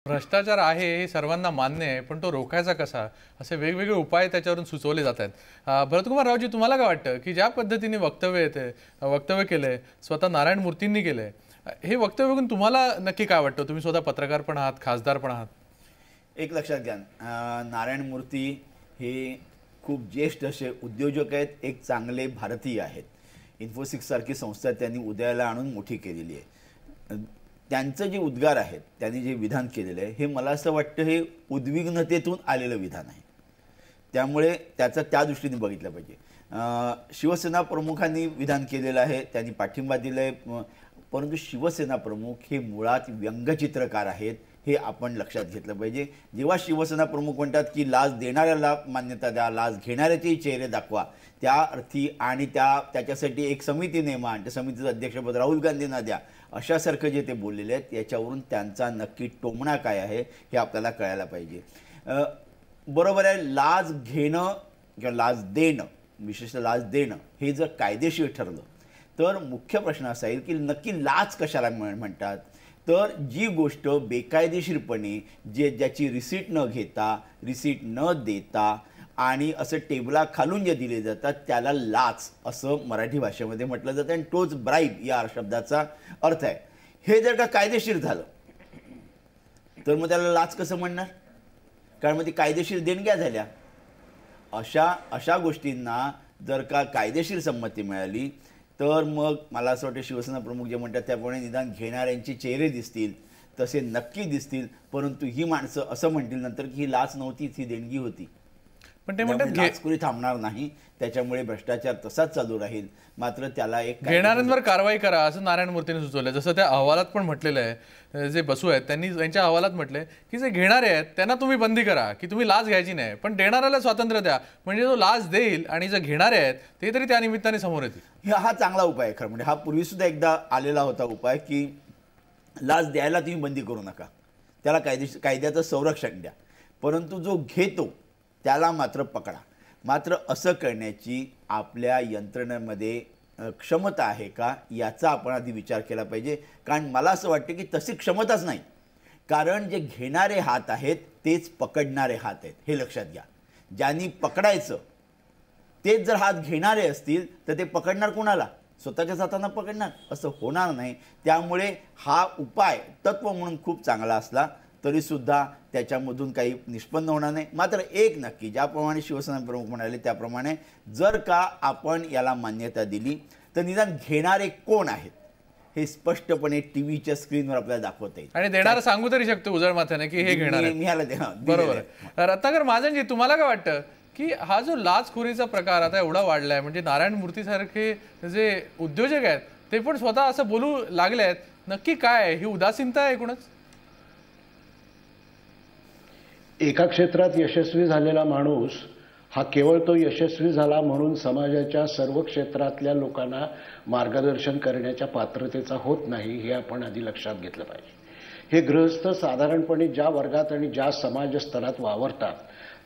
भ्रष्टाचार आहे हे सर्वांना मान्य आहे, पण तो रोखायचा कसा असे वेगवेगळे उपाय त्याच्यावरून सुचवले जात आहेत. भरतकुमार रावजी, तुम्हाला काय वाटतं की ज्या पद्धतीने वक्तव्य केलंय स्वतः नारायण मूर्तींनी केलंय, हे वक्तव्य बघून तुम्हाला नक्की काय वाटतं? तुम्ही स्वतः पत्रकार पण आहात, खासदार पण आहात. एक लक्षात घ्या, नारायण मूर्ती हे खूप ज्येष्ठ असे उद्योजक आहेत, एक चांगले भारतीय आहेत. इन्फोसिस सारखी संस्था त्यांनी उदयाला आणून मोठी केलेली आहे. त्यांचं जे उद्गार आहेत, त्यांनी जे विधान केलेलं आहे, हे मला असं वाटतं हे उद्विग्नतेतून आलेलं विधान आहे. त्यामुळे त्याचं त्या दृष्टीने बघितलं पाहिजे. शिवसेना प्रमुखांनी विधान केलेलं आहे, त्यांनी पाठिंबा दिला आहे, परंतु शिवसेना प्रमुख हे मुळात व्यंगचित्रकार आहेत, हे आपण लक्षात घेतलं पाहिजे. जेव्हा शिवसेना प्रमुख म्हणतात की लाच देणाऱ्याला मान्यता द्या, लाच घेणाऱ्याचे चेहरे दाखवा, त्या अर्थी आणि त्याच्यासाठी एक समिती नेमा आणि त्या समितीचं अध्यक्षपद राहुल गांधींना द्या, अशासारखं जे ते बोललेले आहेत, याच्यावरून त्यांचा नक्की टोमणा काय आहे हे आपल्याला कळायला पाहिजे. बरोबर आहे, लाच घेणं किंवा लाच देणं, विशेषतः लाच देणं हे जर कायदेशीर ठरलं तर मुख्य प्रश्न असा येईल की नक्की लाच कशाला म्हणतात. तर जी गोष्ट बेकायदेशीरपणे ज्याची रिसीट न घेता, रिसीट न देता आणि असं टेबला खालून जे दिले जातात त्याला लाच असं मराठी भाषेमध्ये म्हटलं जातं आणि तोच ब्राईब या शब्दाचा अर्थ आहे. हे जर का कायदेशीर झालं तर मग त्याला लाच कसं म्हणणार? कारण मग ती कायदेशीर देणग्या झाल्या. अशा गोष्टींना जर का कायदेशीर संमती मिळाली तर मग मला असं वाटतं शिवसेना प्रमुख जे म्हणतात त्याप्रमाणे निदान घेणाऱ्यांचे चेहरे दिसतील, तसे नक्की दिसतील. परंतु ही माणसं असं म्हणतील नंतर की ही लाच नव्हतीच, ही देणगी होती. पण ते म्हणतात लाचखोरी थांबणार नाही, त्याच्यामुळे भ्रष्टाचार तसाच चालू राहील. मात्र त्याला एक घेणाऱ्यांवर कारवाई करा असं नारायण मूर्तीने सुचवलंय. जसं त्या अहवालात पण म्हटलेलं आहे, जे बसू आहेत त्यांनी त्यांच्या अहवालात म्हटलंय की जे घेणारे आहेत त्यांना तुम्ही बंदी करा, की तुम्ही लाच घ्यायची नाही, पण देणाऱ्याला स्वातंत्र्य द्या, म्हणजे जो लाच देईल आणि जे घेणारे आहेत ते तरी त्या निमित्ताने समोर येतील. हा चांगला उपाय आहे. खरं म्हणजे हा पूर्वी सुद्धा एकदा आलेला होता उपाय की लाच द्यायला तुम्ही बंदी करू नका, त्याला कायद्याचं संरक्षण द्या, परंतु जो घेतो त्याला मात्र पकडा. मात्र असं करण्याची आपल्या यंत्रणेमध्ये क्षमता आहे का याचा आपण आधी विचार केला पाहिजे. कारण मला असं वाटतं की तशी क्षमताच नाही. कारण जे घेणारे हात आहेत तेच पकडणारे हात आहेत, हे लक्षात घ्या. ज्यांनी पकडायचं तेच जर हात घेणारे असतील तर ते पकडणार कोणाला? स्वतःच्याच हातांना पकडणार? असं होणार नाही. त्यामुळे हा उपाय तत्व म्हणून खूप चांगला असला तरीसुद्धा त्याच्यामधून काही निष्पन्न होणार नाही. मात्र एक नक्की, ज्याप्रमाणे शिवसेना प्रमुख म्हणाले त्याप्रमाणे जर का आपण याला मान्यता दिली तर निदान घेणारे कोण आहेत हे स्पष्टपणे टीव्हीच्या स्क्रीनवर आपल्याला दाखवता येईल. आणि देणारा सांगू तरी शकतो उजळ माथ्याने की हे घेणार आहे. बरोबर. रत्नाकर महाजनजी, तुम्हाला काय वाटतं की हा जो लाचखोरीचा प्रकार आता एवढा वाढलाय, म्हणजे नारायण मूर्तीसारखे जे उद्योजक आहेत ते पण स्वतः असं बोलू लागले आहेत, नक्की काय आहे? ही उदासीनता आहे एकूणच? एका क्षेत्रात यशस्वी झालेला माणूस हा केवळ तो यशस्वी झाला म्हणून समाजाच्या सर्व क्षेत्रातल्या लोकांना मार्गदर्शन करण्याच्या पात्रतेचा होत नाही, हे आपण आधी लक्षात घेतलं पाहिजे. हे गृहस्थ साधारणपणे ज्या वर्गात आणि ज्या समाज स्तरात वावरतात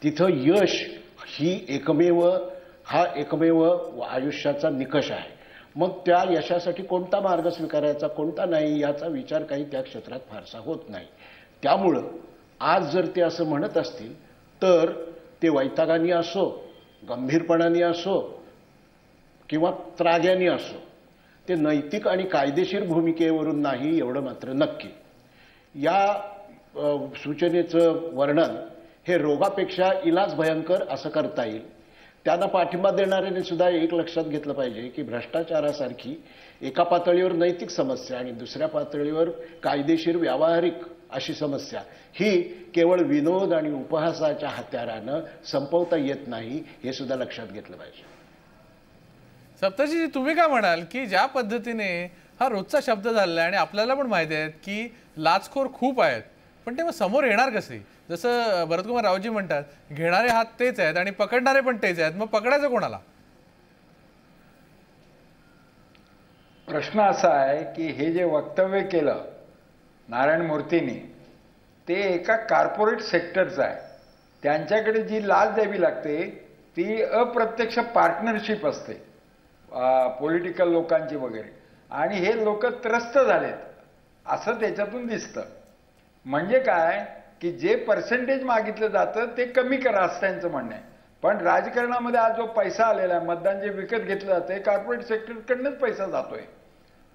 तिथं यश हा एकमेव आयुष्याचा निकष आहे. मग त्या यशासाठी कोणता मार्ग स्वीकारायचा, कोणता नाही, याचा विचार काही त्या क्षेत्रात फारसा होत नाही. त्यामुळं आज जर ते असं म्हणत असतील तर ते वैतागाने असो, गंभीरपणाने असो किंवा त्राग्याने असो, ते नैतिक आणि कायदेशीर भूमिकेवरून नाही, एवढं मात्र नक्की. या सूचनेचं वर्णन हे रोगापेक्षा इलाज भयंकर असं करता येईल. त्यांना पाठिंबा देणाऱ्याने सुद्धा एक लक्षात घेतलं पाहिजे की भ्रष्टाचारासारखी एका पातळीवर नैतिक समस्या आणि दुसऱ्या पातळीवर कायदेशीर व्यावहारिक अशी समस्या ही केवळ विनोद आणि उपहासाच्या हत्यारानं संपवता येत नाही, हे सुद्धा लक्षात घेतलं पाहिजे. सप्तर्षीजी, तुम्ही काय म्हणाल की ज्या पद्धतीने हा रोजचा शब्द झालेला आहे आणि आपल्याला पण माहिती आहे की लाचखोर खूप आहेत, पण ते मग समोर येणार कसे? जसं भरतकुमार रावजी म्हणतात, घेणारे हात तेच आहेत आणि पकडणारे पण तेच आहेत, मग पकडायचं कोणाला? प्रश्न असा आहे की हे जे वक्तव्य केलं नारायण मूर्तींनी ते एका कॉर्पोरेट सेक्टरचं आहे. त्यांच्याकडे जी लाच द्यावी लागते ती अप्रत्यक्ष पार्टनरशिप असते पॉलिटिकल लोकांची वगैरे, आणि हे लोक त्रस्त झालेत असं त्याच्यातून दिसतं. म्हणजे काय की जे पर्सेंटेज मागितलं जातं ते कमी करा असं त्यांचं म्हणणं आहे. पण राजकारणामध्ये आज जो पैसा आलेला आहे, मतदान जे विकत घेतलं जातं कॉर्पोरेट सेक्टरकडनंच पैसा जातोय.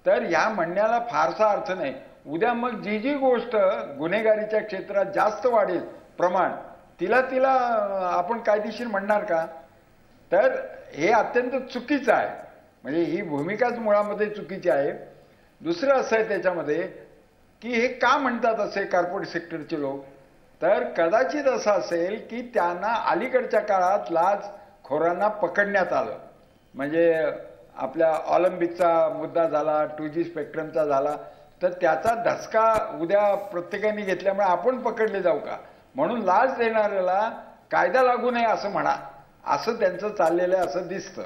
तर या म्हणण्याला फारसा अर्थ नाही. उद्या मग जी गोष्ट गुन्हेगारीच्या क्षेत्रात जास्त वाढेल प्रमाण तिला आपण कायदेशीर म्हणणार का? तर हे अत्यंत चुकीचं आहे. म्हणजे ही भूमिकाच मुळामध्ये चुकीची आहे. दुसरं असं आहे त्याच्यामध्ये की हे का म्हणतात असे कॉर्पोरेट सेक्टरचे लोक, तर कदाचित असं असेल की त्यांना अलीकडच्या काळात लाचखोरांना पकडण्यात आलं. म्हणजे आपल्या ऑलिम्पिकचा मुद्दा झाला, 2G स्पेक्ट्रमचा झाला, तर त्याचा धसका उद्या प्रत्येकाने घेतल्यामुळे आपण पकडले जाऊ का, म्हणून लाच देणाऱ्याला कायदा लागू नये असं म्हणा, असं त्यांचं चाललेलं आहे असं दिसतं.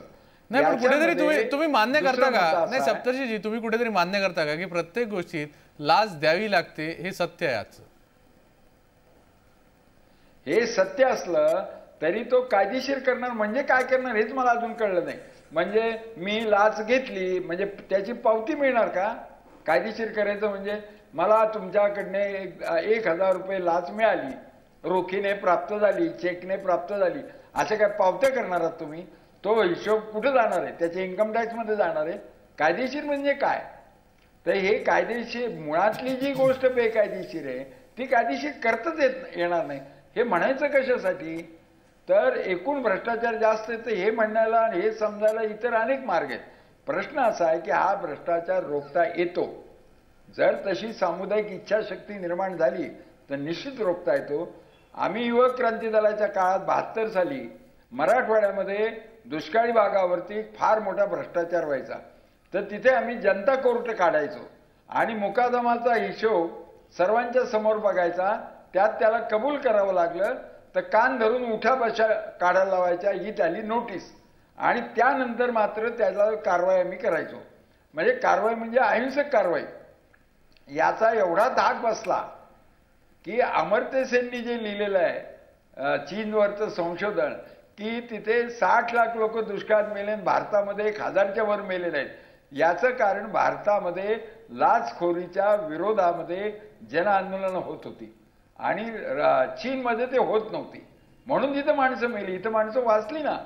नाही पण कुठेतरी तुम्ही मान्य करता का? नाही सप्तर्षीजी, तुम्ही कुठेतरी मान्य करता का की प्रत्येक गोष्टीत लाच द्यावी लागते? हे सत्य आहे आजचं. हे सत्य असलं तरी तो कायदेशीर करणार म्हणजे काय करणार हेच मला अजून कळलं नाही. म्हणजे मी लाच घेतली म्हणजे त्याची पावती मिळणार का? कायदेशीर करायचं म्हणजे मला तुमच्याकडने 1000 रुपये लाच मिळाली, रोखीने प्राप्त झाली, चेकने प्राप्त झाली, असे काय पावत्या करणार आहात तुम्ही? तो हिशोब कुठे जाणार आहे? त्याच्या इन्कम टॅक्समध्ये जाणार आहे. कायदेशीर म्हणजे काय? तर हे कायदेशीर मुळातली जी गोष्ट बेकायदेशीर आहे ती कायदेशीर करताच येणार नाही. हे म्हणायचं कशासाठी? तर एकूण भ्रष्टाचार जास्त येतं हे म्हणण्याला आणि हे समजायला इतर अनेक मार्ग आहेत. प्रश्न असा आहे की हा भ्रष्टाचार रोखता येतो. जर तशी सामुदायिक इच्छाशक्ती निर्माण झाली तर निश्चित रोखता येतो. आम्ही युवक क्रांती दलाच्या काळात 72 साली मराठवाड्यामध्ये दुष्काळी भागावरती फार मोठा भ्रष्टाचार व्हायचा. तर तिथे आम्ही जनता कोर्ट काढायचो आणि मुकादमाचा हिशोब सर्वांच्या समोर बघायचा. त्यात त्याला कबूल करावं लागलं तर कान धरून उठा बशा काढायला लावायच्या, ही त्याली नोटीस, आणि त्यानंतर मात्र त्याला कारवाई आम्ही करायचो. म्हणजे कारवाई म्हणजे अहिंसक कारवाई. याचा एवढा धाक बसला की अमर्त्य सेननी जे लिहिलेलं आहे चीनवरचं संशोधन की तिथे 60 लाख लोक दुष्काळात मेले, भारतामध्ये 1000च्या वर मेलेले आहेत. याचं कारण भारतामध्ये लाचखोरीच्या विरोधामध्ये जन आंदोलन होत होती आणि चीनमध्ये ते होत नव्हती, म्हणून तिथं माणसं मेली, इथं माणसं वाचली ना.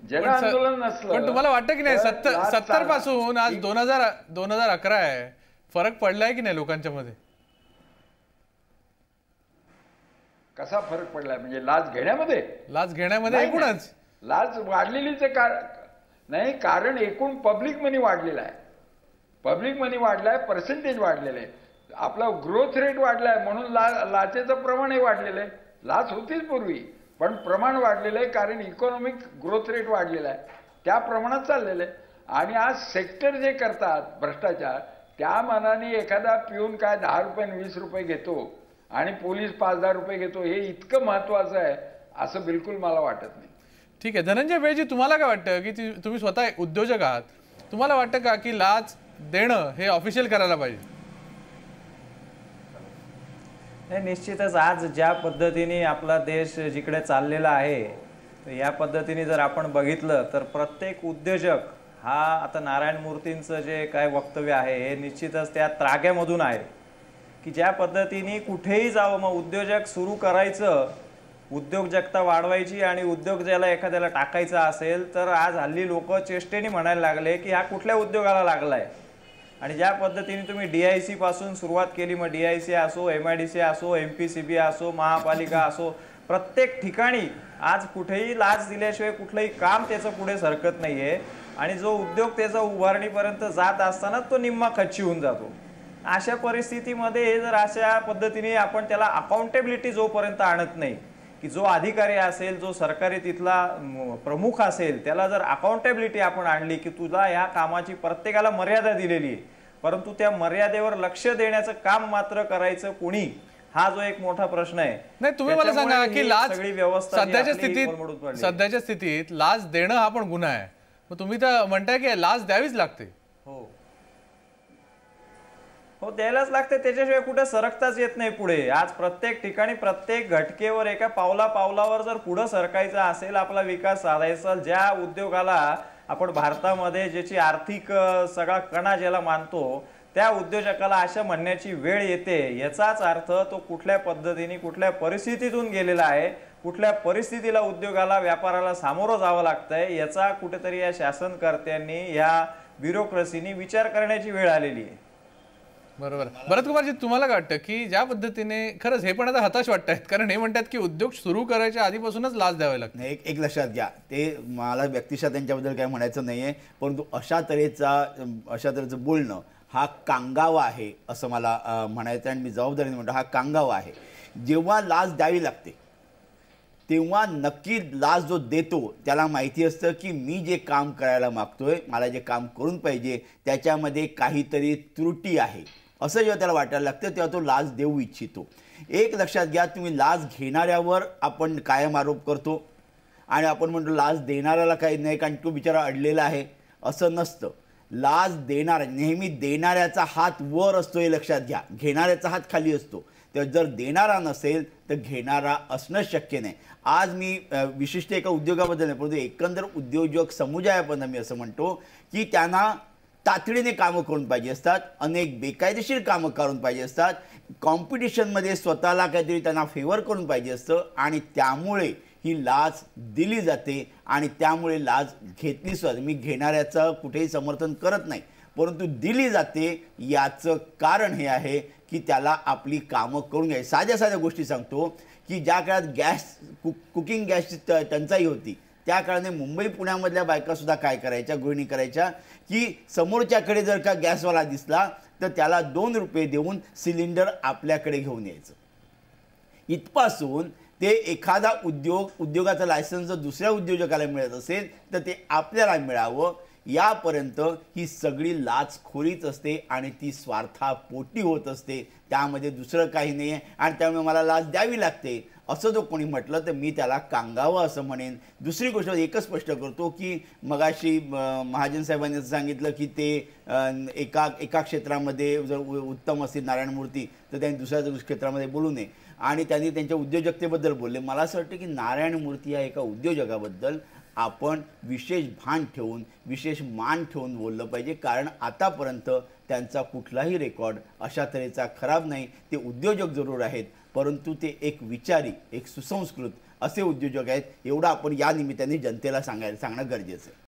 जन आंदोलन नसलं. पण तुम्हाला वाटतं की नाही 70 पासून आज 2011 आहे, फरक पडलाय की नाही लोकांच्या मध्ये? कसा फरक पडलाय म्हणजे लाच घेण्यामध्ये? लाच घेण्यामध्ये एकूणच लाच वाढलेलीच नाही, कारण एकूण पब्लिक मनी वाढलेला आहे. पब्लिक मनी वाढलाय, पर्सेंटेज वाढलेलं आहे, आपला ग्रोथ रेट वाढलाय, म्हणून लाचेचं प्रमाणही वाढलेलं आहे. लाच होतीच पूर्वी पण प्रमाण वाढलेलं आहे कारण इकॉनॉमिक ग्रोथ रेट वाढलेला आहे, त्या प्रमाणात चाललेलं आहे. आणि आज सेक्टर जे करतात भ्रष्टाचार त्या मानाने एखादा पिऊन काय 10 रुपये 20 रुपये घेतो आणि पोलीस 5-10 रुपये घेतो, हे इतकं महत्वाचं आहे असं बिलकुल मला वाटत नाही. ठीक आहे. धनंजय बेजी, तुम्हाला काय वाटतं की तुम्ही स्वतः उद्योजक आहात, तुम्हाला वाटतं का की लाच देणं हे ऑफिशियल करायला पाहिजे? निश्चितच आज ज्या पद्धतीने आपला देश जिकडे चाललेला आहे या पद्धतीने जर आपण बघितलं तर प्रत्येक उद्योजक हा आता नारायण मूर्तींचं जे काय वक्तव्य आहे हे निश्चितच त्या त्राग्यामधून आहे की ज्या पद्धतीने कुठेही जावं मग उद्योजक सुरू करायचं, उद्योजकता वाढवायची आणि उद्योग ज्याला एखाद्याला टाकायचा असेल तर आज हल्ली लोक चेष्टेने म्हणायला लागले की हा कुठल्या उद्योगाला लागलाय. आणि ज्या पद्धतीने तुम्ही DIC पासून सुरुवात केली, मग DIC असो, MIDC असो, MPCB असो, महापालिका असो, प्रत्येक ठिकाणी आज कुठेही लाच दिल्याशिवाय कुठलंही काम त्याचं पुढे सरकत नाहीये आणि जो उद्योग त्याचा उभारणीपर्यंत जात असताना तो निम्मा खच्ची होऊन जातो. अशा परिस्थितीमध्ये जर अशा पद्धतीने आपण त्याला अकाउंटेबिलिटी जोपर्यंत आणत नाही की जो अधिकारी असेल, जो सरकारी तिथला प्रमुख असेल, त्याला जर अकाउंटेबिलिटी आपण आणली की तुला ह्या कामाची प्रत्येकाला मर्यादा दिलेली आहे परंतु त्या मर्यादेवर लक्ष देण्याचं काम मात्र करायचं कोणी, हा जो एक मोठा प्रश्न आहे. नाही तुम्ही मला सांगा की लाच सध्याच्या स्थितीत लाच देणं हा पण गुन्हा आहे, मग तुम्ही तर म्हणताय की लाच द्यावीच लागते. हो द्यायलाच लागते, त्याच्याशिवाय कुठे सरकताच येत नाही पुढे. आज प्रत्येक ठिकाणी प्रत्येक घटकेवर एका पावलावर जर पुढे सरकायचं असेल, आपला विकास साधायचा, ज्या उद्योगाला आपण भारतामध्ये ज्याची आर्थिक सगळा कणा ज्याला मानतो त्या उद्योजकाला अशा म्हणण्याची वेळ येते, याचाच अर्थ तो कुठल्या पद्धतीने कुठल्या परिस्थितीतून गेलेला आहे, कुठल्या परिस्थितीला उद्योगाला व्यापाराला सामोरं जावं लागतंय, याचा कुठेतरी या शासनकर्त्यांनी या ब्युरोक्रेसीनी विचार करण्याची वेळ आलेली आहे. बरोबर. भरतकुमारजी, तुम्हाला काय वाटतं की ज्या पद्धतीने खरंच हे पण आता हताश वाटतायत, कारण हे म्हणतात की उद्योग सुरू करायच्या आधीपासूनच लाच द्यावे लागते. एक लक्षात घ्या, ते मला व्यक्तिशः त्यांच्याबद्दल काय म्हणायचं नाहीये, परंतु अशा तऱ्हेचं बोलणं हा कांगावा आहे असं मला म्हणायचं. आणि मी जबाबदारीने म्हणतो हा कांगावा आहे. जेव्हा लाच द्यावी लागते तेव्हा नक्की लाच जो देतो त्याला माहिती असतं की मी जे काम करायला मागतोय, मला जे काम करून पाहिजे त्याच्यामध्ये काहीतरी त्रुटी आहे असं जेव्हा त्याला वाटायला लागतं तेव्हा तो लाच देऊ इच्छितो. एक लक्षात घ्या, तुम्ही लाच घेणाऱ्यावर आपण कायम आरोप करतो आणि आपण म्हणतो लाच देणाऱ्याला काही नाही कारण तो बिचारा अडलेला आहे. असं नसतं. लाच देणारा नेहमी देणाऱ्याचा हात वर असतो हे लक्षात घ्या, घेणाऱ्याचा हात खाली असतो. तर जर देणारा नसेल तर घेणारा असणं शक्य नाही. आज मी विशिष्ट एका उद्योगाबद्दल नाही, परंतु एकंदर उद्योजक समुदायाबद्दल मी असं म्हणतो की त्यांना तातडीने कामं करून पाहिजे असतात, अनेक बेकायदेशीर कामं करून पाहिजे असतात, कॉम्पिटिशनमध्ये स्वतःला काहीतरी त्यांना फेवर करून पाहिजे असतं आणि त्यामुळे ही लाच दिली जाते आणि त्यामुळे लाच घेतली सुद्धा. मी घेणाऱ्याचं कुठेही समर्थन करत नाही, परंतु दिली जाते. याचं कारण हे आहे की त्याला आपली कामं करून घ्यायची. साध्या गोष्टी सांगतो की ज्या काळात कुकिंग गॅसची टंचाई होती त्या काळाने मुंबई पुण्यामधल्या बायकासुद्धा काय करायच्या, गृहिणी करायच्या की समोरच्याकडे जर का गॅसवाला दिसला तर त्याला 2 रुपये देऊन सिलेंडर आपल्याकडे घेऊन यायचं. इथपासून ते एखादा उद्योगाचं लायसन्स जर दुसऱ्या उद्योजकाला मिळत असेल तर ते आपल्याला मिळावं यापर्यंत ही सगळी लाचखोरीच असते आणि ती स्वार्थापोटी होत असते. त्यामध्ये दुसरं काही नाही आहे आणि त्यामुळे मला लाच द्यावी लागते असं जो कोणी म्हटलं तर मी त्याला कांगावं असं म्हणेन. दुसरी गोष्ट एकच स्पष्ट करतो की मगाशी महाजन साहेबांनी सांगितलं की ते एका क्षेत्रामध्ये जर उत्तम असतील नारायण मूर्ती तर त्यांनी दुसऱ्या क्षेत्रामध्ये बोलू नये आणि त्यांनी त्यांच्या उद्योजकतेबद्दल बोलले. मला असं वाटतं की नारायण मूर्ती या एका उद्योजकाबद्दल आपण विशेष भान ठेवून विशेष मान ठेवून बोललं पाहिजे, कारण आतापर्यंत त्यांचा कुठलाही रेकॉर्ड अशा तऱ्हेचा खराब नाही. ते उद्योजक जरूर आहेत परंतु ते एक विचारी, एक सुसंस्कृत असे उद्योजक आहेत. एवढं आपण या निमित्ताने जनतेला सांगणं गरजेचं आहे.